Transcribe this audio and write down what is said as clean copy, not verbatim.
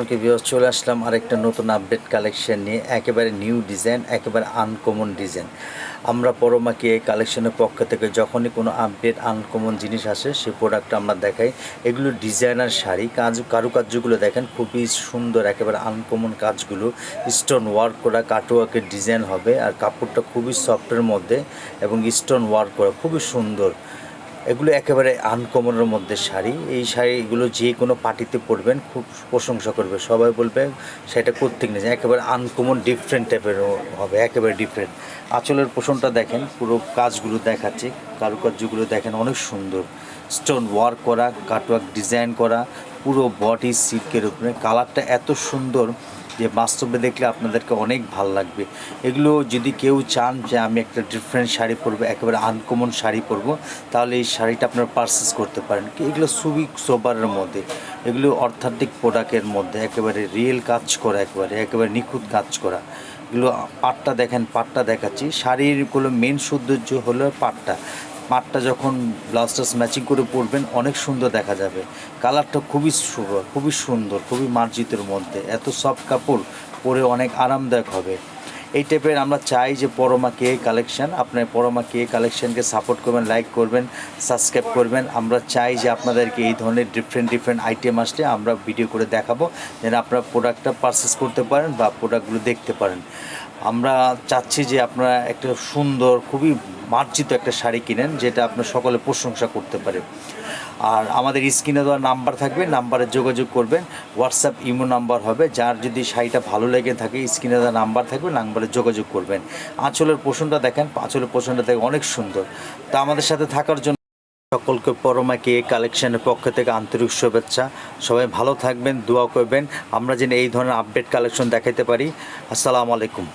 Okay viewers, চলে আসলাম আরেকটা নতুন আপডেট কালেকশন নিয়ে। একেবারে নিউ ডিজাইন, একেবারে আনকমন ডিজাইন। আমরা পরমাকে এই কালেকশনের পক্ষ থেকে যখনই কোনো আপডেট আনকমন জিনিস আসে সেই প্রোডাক্টটা আমরা দেখাই। এগুলো ডিজাইনার শাড়ি, কারুকার্যগুলো দেখেন খুবই সুন্দর, একেবারে আনকমন কাজগুলো, স্টোন ওয়ার্ক করা কাটওয়ার্কের ডিজাইন হবে। আর কাপড়টা খুবই সফটের মধ্যে এবং স্টোন ওয়ার্ক করা, খুবই সুন্দর। এগুলো একেবারে আনকমনের মধ্যে শাড়ি। এই শাড়িগুলো যে কোনো পার্টিতে পরবেন, খুব প্রশংসা করবে, সবাই বলবে সেটা কোত্থেকে নিয়েছে। একেবারে আনকমন ডিফারেন্ট টাইপের হবে, একেবারে ডিফারেন্ট। আঁচলের পোষণটা দেখেন, পুরো কাজগুলো দেখাচ্ছে, কারুকার্যগুলো দেখেন অনেক সুন্দর, স্টোন ওয়ার্ক করা, কাটওয়ার্ক ডিজাইন করা, পুরো বডি সিল্কের উপরে। কালারটা এত সুন্দর যে বাস্তবে দেখলে আপনাদেরকে অনেক ভালো লাগবে। এগুলো যদি কেউ চান যে আমি একটা ডিফারেন্ট শাড়ি পরবো, একেবারে আনকমন শাড়ি পরবো, তাহলে এই শাড়িটা আপনারা পারচেস করতে পারেন। এগুলো খুবই সোবারের মধ্যে, এগুলো অর্থনৈতিক প্রোডাক্টের মধ্যে, একেবারে রিয়েল কাজ করা, একেবারে নিখুঁত কাজ করা। এগুলো পাটটা দেখেন, পাটটা দেখাচ্ছি। শাড়িরগুলো মেন সৌন্দর্য হলো পাটটা। পাটটা যখন ব্লাউজ টাউজ ম্যাচিং করে পরবেন অনেক সুন্দর দেখা যাবে। কালারটা খুবই শুভ, খুবই সুন্দর, খুবই মার্জিতের মধ্যে, এত সফট কাপড় পরে অনেক আরামদায়ক হবে। এই টাইপের আমরা চাই যে পরমা কে কালেকশন, আপনার পরমা কে কালেকশনকে সাপোর্ট করবেন, লাইক করবেন, সাবস্ক্রাইব করবেন। আমরা চাই যে আপনাদেরকে এই ধরনের ডিফারেন্ট আইটেম আসলে আমরা ভিডিও করে দেখাবো, যেন আপনারা প্রোডাক্টটা পারচেস করতে পারেন বা প্রোডাক্টগুলো দেখতে পারেন। আমরা চাচ্ছি যে আপনারা একটা সুন্দর, খুবই মার্জিত একটা শাড়ি কিনেন, যেটা আপনার সকলে প্রশংসা করতে পারে। আর আমাদের স্ক্রিনে দেওয়া নাম্বার থাকবে, নাম্বারে যোগাযোগ করবেন। হোয়াটসঅ্যাপ ইমো নাম্বার হবে, যার যদি শাড়িটা ভালো লেগে থাকে স্ক্রিনে দেওয়া নাম্বার থাকবে, নাম্বারে যোগাযোগ করবেন। আঁচলের পোষণটা দেখেন, আঁচলের পোষণটা দেখেন অনেক সুন্দর। তা আমাদের সাথে থাকার জন্য সকলকে পরমা কে কালেকশনের পক্ষ থেকে আন্তরিক শুভেচ্ছা। সবাই ভালো থাকবেন, দোয়া করবেন আমরা যেন এই ধরনের আপডেট কালেকশন দেখাতে পারি। আসসালামু আলাইকুম।